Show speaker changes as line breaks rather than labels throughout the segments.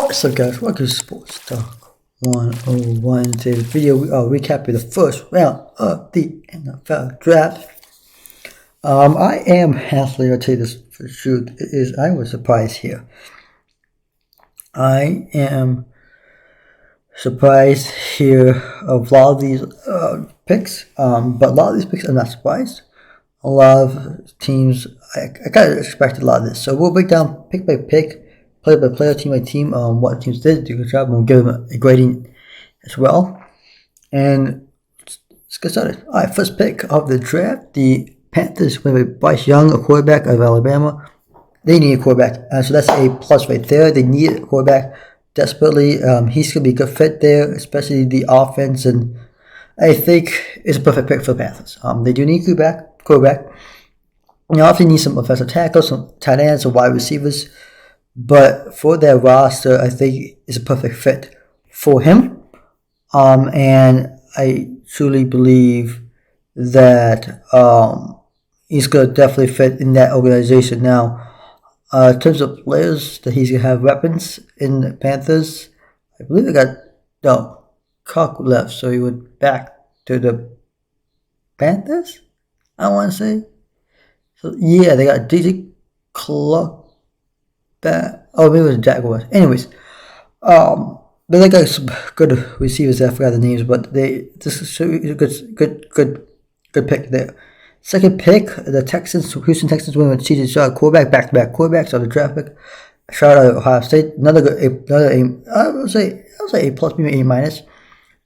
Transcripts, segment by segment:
What's up, guys? Welcome to Sports Talk 101. Today's video, we are recapping the first round of the NFL draft. I am halfway. I'll tell you this for the truth. I was surprised here. I am surprised here of a lot of these picks, but a lot of these picks I'm not surprised. A lot of teams, I kind of expected a lot of this. So we'll break down pick by pick, player by player, team by team, what teams did do a good job, and we'll give them a grading as well. And let's get started. All right, first pick of the draft, the Panthers went with Bryce Young, a quarterback of Alabama. They need a quarterback, so that's a plus right there. They need a quarterback desperately. He's going to be a good fit there, especially the offense, and I think it's a perfect pick for the Panthers. They do need a quarterback. They often need some offensive tackles, some tight ends, some wide receivers. But for their roster, I think it's a perfect fit for him. And I truly believe that he's going to definitely fit in that organization. Now, in terms of players that he's going to have weapons in the Panthers, I believe they got Cock left, so he went back to the Panthers, I want to say. So, yeah, they got DJ Clark. Maybe it was Jaguars. Anyways, they got some good receivers. I forgot the names, but this is a good pick there. Second pick, the Houston Texans went with CJ Stroud, quarterback, back-to-back quarterbacks on the draft pick. Shout out to Ohio State. Another I would say A plus, maybe A minus.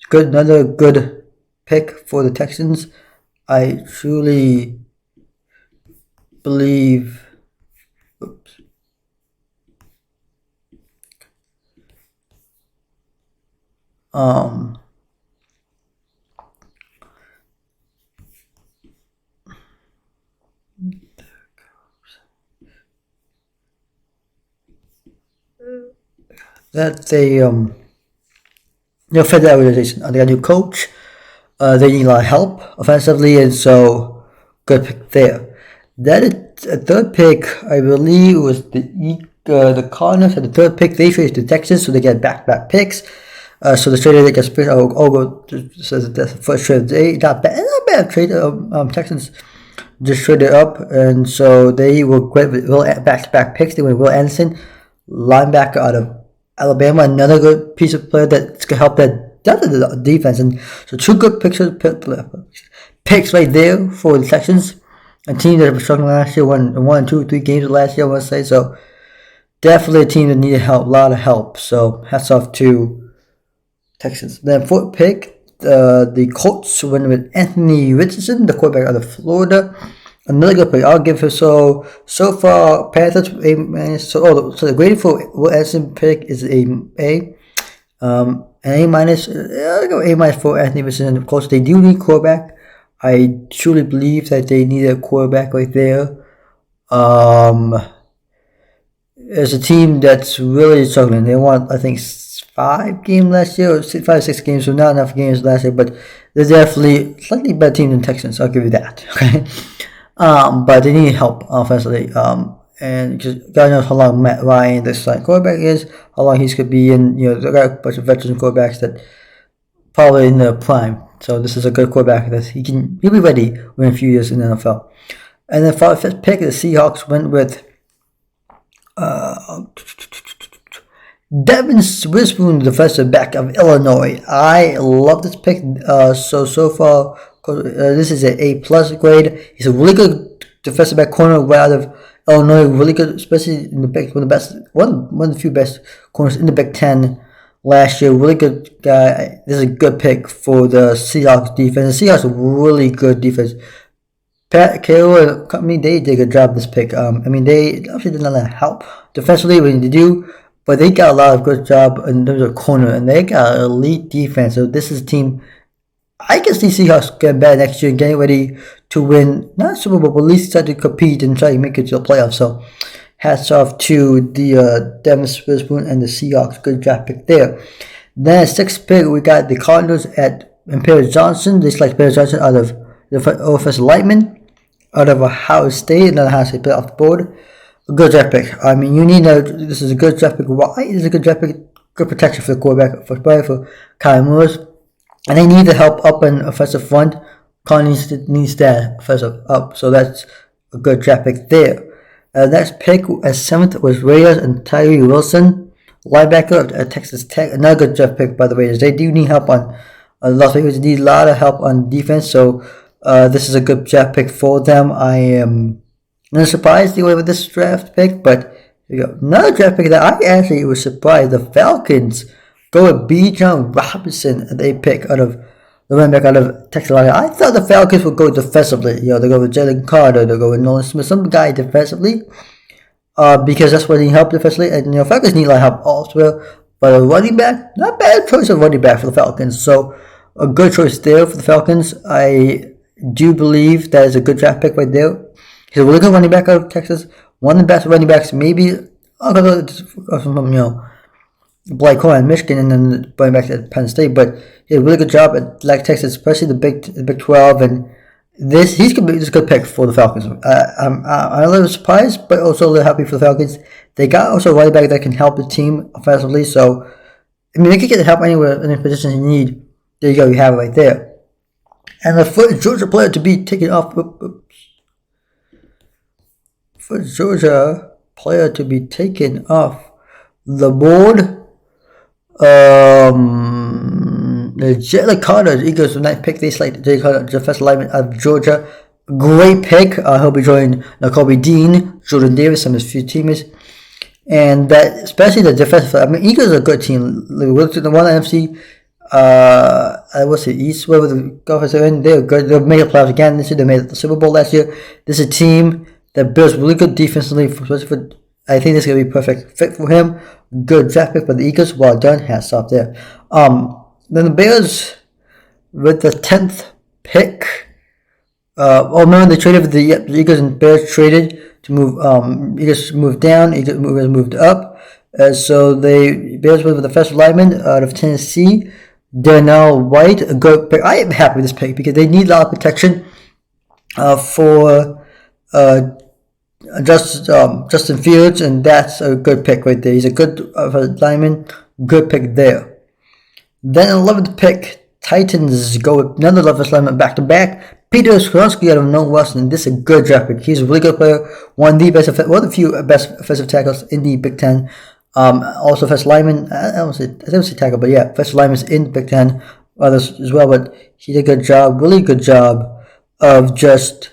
Good, another good pick for the Texans. I truly believe. That they'll fit that organization. They got a new coach. They need a lot of help offensively, and so good pick there. That is a third pick. I believe was the Cardinals had the third pick. They traded to the Texans, so they get back picks. So the trade they get split. I'll go to the first trade of the day. Not bad trade. Texans just traded up, and so they will get back-to-back picks. They went Will Anderson, linebacker out of Alabama, another good piece of player that's gonna help that the defense. And so two good picks right there for the Texans. A team that was struggling last year, won 2 or 3 games last year, I want to say. So definitely a team that needed help, a lot of help. So hats off to Texans. Then fourth pick, the Colts went with Anthony Richardson, the quarterback out of Florida. Another good pick. I'll give him so far Panthers A minus. So the grading for Will Anderson pick is an A minus. I'll go A minus for Anthony Richardson. Of course, they do need quarterback. I truly believe that they need a quarterback right there. It's a team that's really struggling. They won, I think, 5 games last year, or 5 or 6 games, so not enough games last year, but they're definitely slightly better team than Texans. I'll give you that. Okay, but they need help offensively. And just God knows how long Matt Ryan, this quarterback, is, how long he's gonna be in. They got a bunch of veteran quarterbacks that probably in their prime. So this is a good quarterback that he'll be ready within a few years in the NFL. And then for the fifth pick, the Seahawks went with Devin Witherspoon, the defensive back of Illinois. I love this pick. So far, this is an A plus grade. He's a really good defensive back corner right out of Illinois. Really good, especially in the Big, one of the few best corners in the Big Ten last year. Really good guy. This is a good pick for the Seahawks defense. The Seahawks are really good defense. Pat Carroll and company, they did a good job this pick. They obviously did not help defensively when they do, but they got a lot of good job in terms of corner, and they got an elite defense. So this is a team I can see Seahawks getting better next year and getting ready to win, not Super Bowl, but at least try to compete and try to make it to the playoffs. So hats off to the Devin Witherspoon and the Seahawks. Good draft pick there. Then at 6th pick, we got the Cardinals at Paris Johnson. They select Paris Johnson out of the offensive lineman out of Ohio State. Another Ohio State player off the board. A good draft pick. I mean, you need to. This is a good draft pick. Why is it a good draft pick? good protection for the quarterback for Kyle Moores. And they need the help up in offensive front. Con needs that offensive up. So that's a good draft pick there. Next pick at 7th was Raiders and Tyree Wilson, linebacker at Texas Tech. Another good draft pick by the Raiders. They do need help on Las Vegas. Need a lot of help on defense. So this is a good draft pick for them. I am not surprised they went with this draft pick, but here you go. Another draft pick that I actually was surprised. The Falcons go with Bijan Robinson. They pick out of the running back out of Texas. I thought the Falcons would go defensively. They go with Jalen Carter. They go with Nolan Smith, some guy defensively, because that's what they need help defensively. And Falcons need a lot of help also. But a running back, not bad choice of running back for the Falcons. So a good choice there for the Falcons. I do believe that is a good draft pick right there. He's a really good running back out of Texas. One of the best running backs, maybe Blake Cohen, Michigan, and then running back at Penn State. But he did a really good job at Texas, especially the Big 12. And he's gonna be a good pick for the Falcons. I'm a little surprised, but also a little happy for the Falcons. They got also a running back that can help the team offensively. So I mean, they can get help anywhere in the positions you need. There you go, you have it right there. And the first Georgia player to be taken off. First Georgia player to be taken off the board. Jalen Carter, the Eagles with 9th pick. They select Jalen Carter, defensive lineman of Georgia. Great pick. He'll be joining Nakobe Dean, Jordan Davis, and his few teammates. And that, especially the defensive. I mean, Eagles are a good team. We looked at the one NFC. I was the East. Where the Dolphins are in, they're good. They'll make the playoffs again this year. They made the Super Bowl last year. This is a team that builds really good defensively. I think this is gonna be a perfect fit for him. Good draft pick for the Eagles. Well done. Hats off there. Then the Bears with the 10th pick. They traded with the Eagles, and Bears traded to move. Eagles moved down. Eagles moved up. So the Bears went with the first lineman out of Tennessee, Darnell White. A good pick. I am happy with this pick because they need a lot of protection for Justin Fields, and that's a good pick right there. He's a good lineman. Good pick there. Then 11th pick, Titans go with another offensive lineman back to back. Peter Skoronski out of Northwestern. This is a good draft pick. He's a really good player. One of the few best offensive tackles in the Big Ten. Also offensive lineman. I don't say tackle, but yeah, offensive linemen in the Big Ten. Others as well, but he did a good job, really good job of just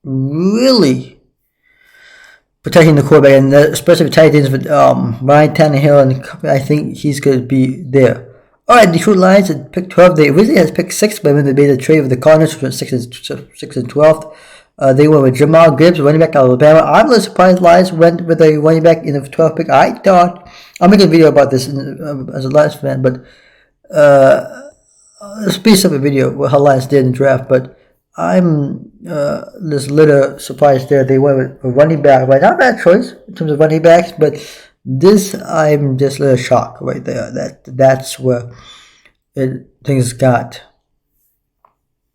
really protecting the quarterback, and especially with Titans with Ryan Tannehill, and I think he's going to be there. Alright, Detroit Lions at pick 12. They originally had pick 6, but when they made a trade with the Cardinals from 6 and 12th, they went with Jamal Gibbs, running back out of Alabama. I'm a little surprised Lions went with a running back in the 12th pick. I thought, I'll make a video about this as a Lions fan, but this will be a separate video how Lions did in the draft, but I'm just a little surprised there. They went with a running back, right? Not a bad choice in terms of running backs, but this, I'm just a little shocked right there. That's where things got.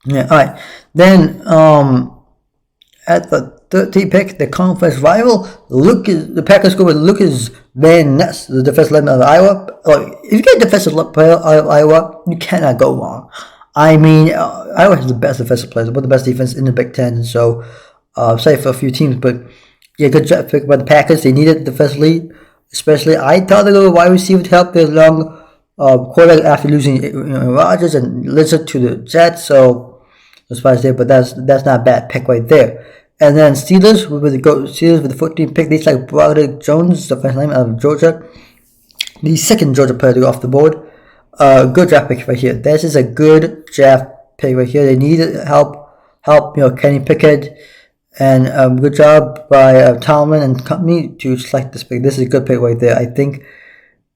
Yeah, alright. Then at the 13th pick, the conference rival, the Packers go with Lucas Van Ness, the defensive lineman of Iowa. If you get a defensive player out of Iowa, you cannot go wrong. I mean, Iowa has the best defensive players, one of the best defense in the Big Ten. So, sorry for a few teams, but yeah, good draft pick by the Packers. They needed defensively. Especially, I thought they were wide receiver to help their long quarterback after losing Rodgers and Lizard to the Jets. So, no surprise there, but that's not a bad pick right there. And then Steelers with the 14th pick. They select Broderick Jones, the defensive lineman out of Georgia, the second Georgia player to go off the board. Good draft pick right here. This is a good draft pick right here. They needed help. Kenny Pickett. And good job by Tomlin and company to select this pick. This is a good pick right there. I think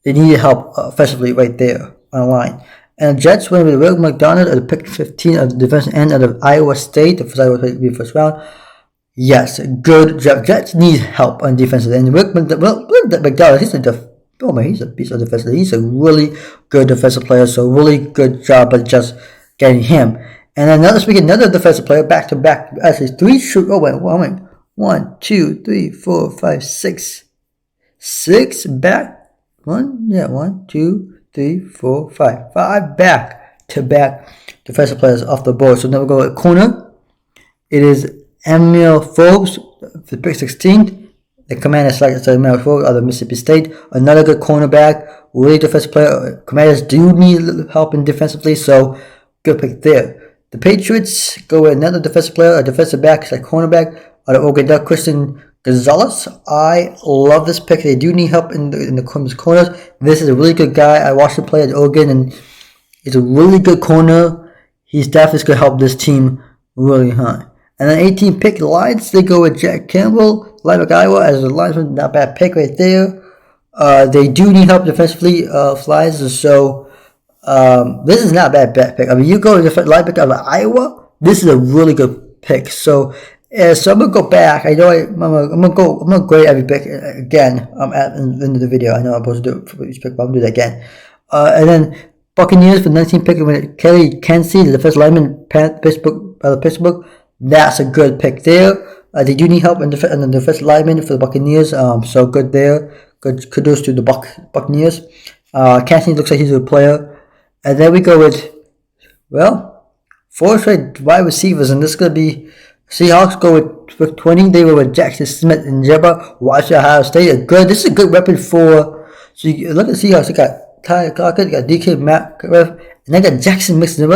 they needed help offensively right there on the line. And the Jets went with Will McDonald at the pick 15 of the defensive end out of Iowa State. The first round. Yes, good job. Jets need help on defensive end. Will McDonald, he's a piece of defensive. He's a really good defensive player. So really good job at just getting him. And another defensive player back to back. Actually, 3 shoot. Oh wait, 1, 2, 3, 4, 5, 6 back One, two, three, four, five. Five back-to-back defensive players off the board. So now we go at corner. It is Emil Forbes, the pick 16. The Commanders selected Emil Forbes out of Mississippi State. Another good cornerback, really defensive player. Commanders do need help in defensively, so good pick there. The Patriots go with another defensive player, a defensive back, like cornerback out of Oregon Duck, Christian Gonzalez. I love this pick. They do need help in the corners. This is a really good guy. I watched him play at Oregon, and he's a really good corner. He's definitely going to help this team really high. And then 18 pick, the Lions, they go with Jack Campbell, linebacker Iowa, as a lineman. Not bad pick right there. They do need help defensively, Lions, so this is not a bad pick. I mean, you go to the linebacker out of Iowa, this is a really good pick. So I'm gonna go back. I know I'm gonna grade every pick again. At the end of the video. I know I'm supposed to do it for each pick, but I'm gonna do that again. And then Buccaneers for 19 pick with Kelly Kensey, the defensive lineman, Pittsburgh. That's a good pick there. They do need help in the defensive lineman for the Buccaneers. So good there. Good kudos to the Buccaneers. Kensey looks like he's a good player. And then we go with, well, 4 straight wide receivers, and this is gonna be Seahawks go with 20. They were with Jackson Smith and Jebba. Washington Ohio State. This is a good weapon for. So you look at the Seahawks. They got Ty Clark, they got DK Metcalf, and they got Jackson Mixed and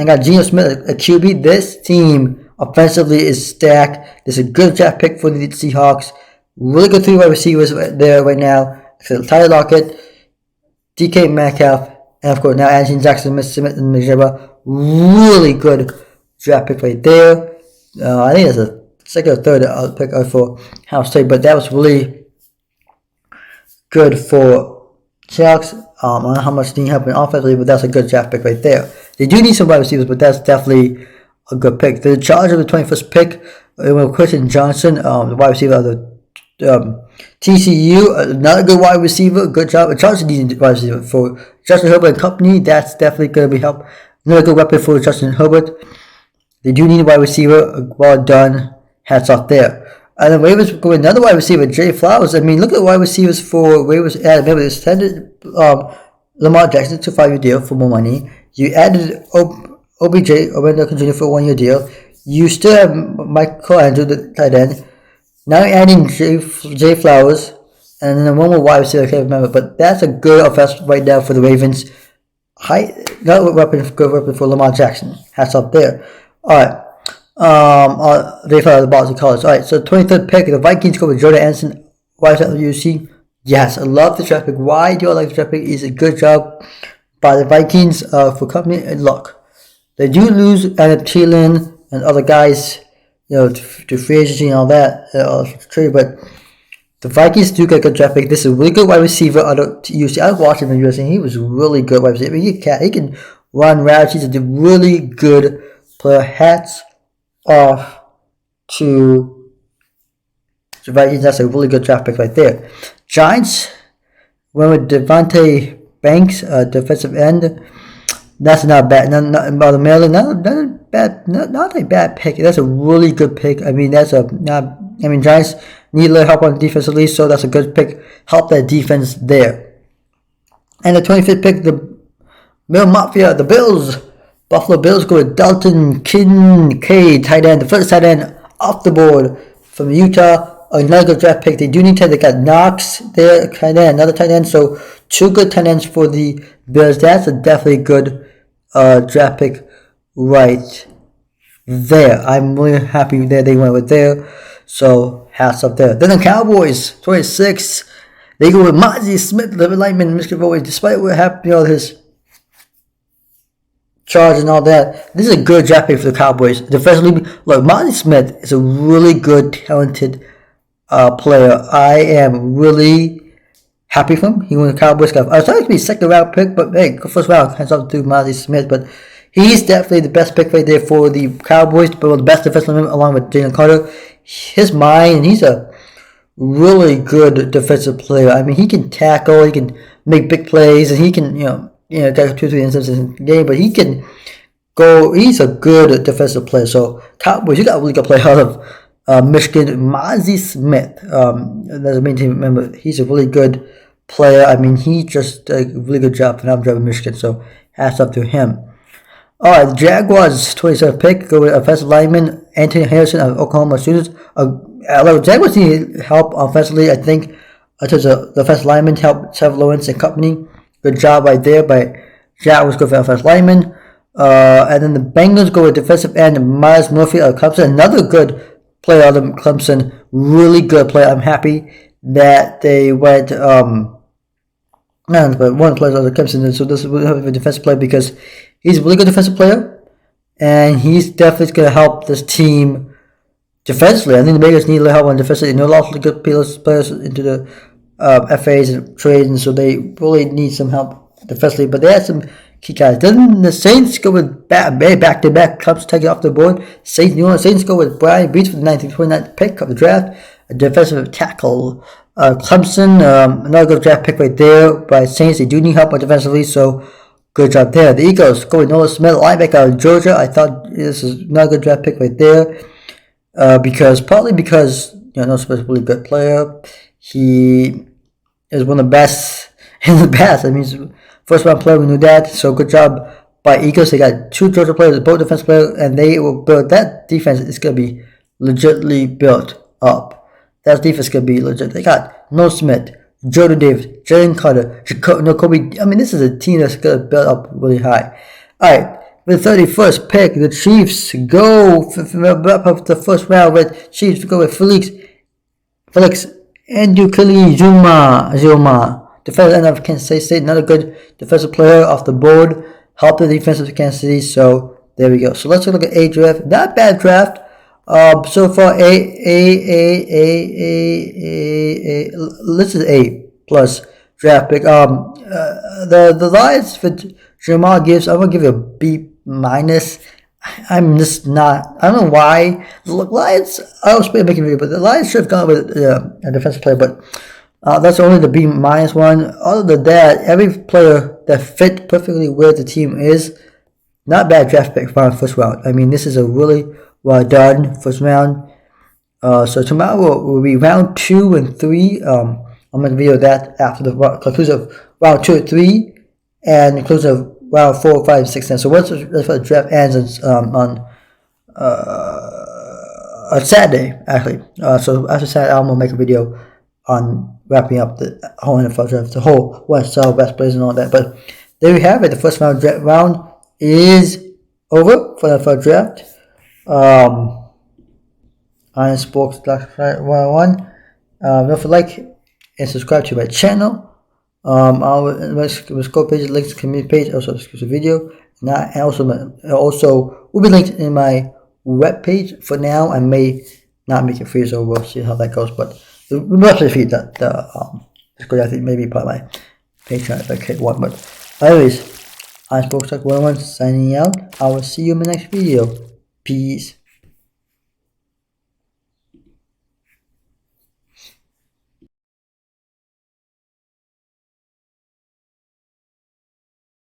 got Geno Smith, a QB. This team offensively is stacked. This is a good draft pick for the Seahawks. Really good 3 wide receivers there right now. So Tyler Lockett, DK Metcalf, and of course now adding Jackson Smith and Jebba. Really good draft pick right there. I think that's a second or third pick for Ohio State, but that was really good for Seahawks. I don't know how much they need help in offensively, but that's a good draft pick right there. They do need some wide receivers, but that's definitely a good pick. The Chargers of the 21st pick, with Christian Johnson, the wide receiver of the TCU, another good wide receiver. Good job. The Chargers need a wide receiver for Justin Herbert and company. That's definitely going to be help. Another good weapon for Justin Herbert. They do need a wide receiver. Well done. Hats off there. And the Ravens go with another wide receiver, Jay Flowers. I mean, look at the wide receivers for Ravens. Remember, they extended Lamar Jackson to a 5-year deal for more money. You added OBJ, Orlando Jr. for a 1-year deal. You still have Michael Andrew, the tight end. Now you're adding Jay Flowers. And then one more wide receiver, I can't remember. But that's a good offense right now for the Ravens. Good weapon for Lamar Jackson. Hats off there. Alright. They fell out of the Boston College. Alright, so 23rd pick, the Vikings go with Jordan Anderson. Why is that UC? Yes, I love the draft pick. Why do I like the draft pick? It's a good job by the Vikings for company and luck. They do lose Adam Thielen and other guys, to free agency and all that, but the Vikings do get a good draft pick. This is a really good wide receiver out of UC. I watched him in USC, and he was really good wide receiver. He can run routes. He's a really good player. Hats off to the Vikings. That's a really good draft pick right there. Giants went with Devontae Banks, defensive end. That's not bad. Not Maryland. Not a bad pick. That's a really good pick. I mean, Giants need a little help on defensively, so that's a good pick. Help that defense there. And the 25th pick, the Bill Mafia, the Bills. Buffalo Bills go with Dalton Kincaid, tight end, the first tight end off the board from Utah. Another good draft pick. They do need tight. They got Knox there, tight end, another tight end. So 2 good tight ends for the Bills. That's a definitely good draft pick right there. I'm really happy that they went with there. So hats up there. Then the Cowboys, 26. They go with Mozzie Smith, the lineman, Michigan Boys. Despite what happened, his charge and all that, this is a good draft pick for the Cowboys. Defensively, look, Mozzie Smith is a really good, talented player. I am really happy for him. He won the Cowboys. I was trying to be a 2nd round pick, but hey, first round, hands off to Mozzie Smith. But he's definitely the best pick right there for the Cowboys, but the best defensive lineman along with Jalen Carter. His mind, he's a really good defensive player. I mean, he can tackle, he can make big plays, and he can, take 2-3 instances in the game, but he can go. He's a good defensive player. So Cowboys, you got a really good player out of Michigan, Mozzie Smith. That's the main team. Remember, he's a really good player. I mean, he just did a really good job for driving Michigan. So hats off to him. All right, the Jaguars 27th pick go with offensive lineman Anthony Richardson of Oklahoma Sooners. Jaguars need help offensively. I think in terms of the offensive lineman help Trevor Lawrence and company. Good job right there by Jaguars go for offensive lineman. And then the Bengals go with defensive end Myles Murphy of Clemson. Another good player out of Clemson. Really good player. I'm happy that they went but one player out of Clemson. So this is a defensive player because he's a really good defensive player, and he's definitely going to help this team defensively. I think the Bengals need a little help on defensively. They know lots of good players into the FAs and trades, and so they really need some help defensively. But they had some key guys. Then the Saints go with back-to-back Cubs take it off the board. Saints go with Brian Brees for the 1929th pick of the draft, a defensive tackle. Clemson, another good draft pick right there by Saints. They do need help defensively, so good job there. The Eagles go with Noah Smith, linebacker out of Georgia. I thought this is another good draft pick right there, partly because Noah Smith is a really good player. He is one of the best in the past. I mean, he's first round player. We knew that. So good job by Eagles. They got two Georgia players, both defense players, and they will build that defense. Is going to be legitimately built up. That defense is going to be legit. They got Noah Smith, Jordan Davis, Jalen Carter, Kobe. I mean, this is a team that's going to build up really high. All right, with the 31st pick, the Chiefs go wrap up the first round with Chiefs go with Felix Andukili Zuma, defensive end of Kansas State. Another good defensive player off the board. Helped the defense of Kansas City. So there we go. So let's look at A draft. Not bad draft. So far, this is A plus draft pick. The Lions for Jamal Gibbs, I'm gonna give it a B minus. I'm just not. I don't know why. The Lions. I was making a video, but the Lions should have gone with a defensive player. But that's only the B minus one. Other than that, every player that fit perfectly where the team is, not bad draft pick for the first round. I mean, this is a really well done first round. So tomorrow will be round 2 and 3. I'm going to video that after the conclusion of round 2 and 3 and conclusion of round 4, 5, 6, 10. So once the draft ends on Saturday, actually. So after Saturday, I'm going to make a video on wrapping up the whole NFL draft, the whole West, South, West players and all that. But there we have it. The first round is over for the NFL draft. On Sports.101. Don't forget to like and subscribe to my channel. Our scope page, links, community page, also exclusive video, and also will be linked in my web page. For now, I may not make it free, so we'll see how that goes. But the mostly free Discord, I think maybe part of my Patreon if I get one. But anyways, I'm Sports.101 signing out. I will see you in my next video. Peace.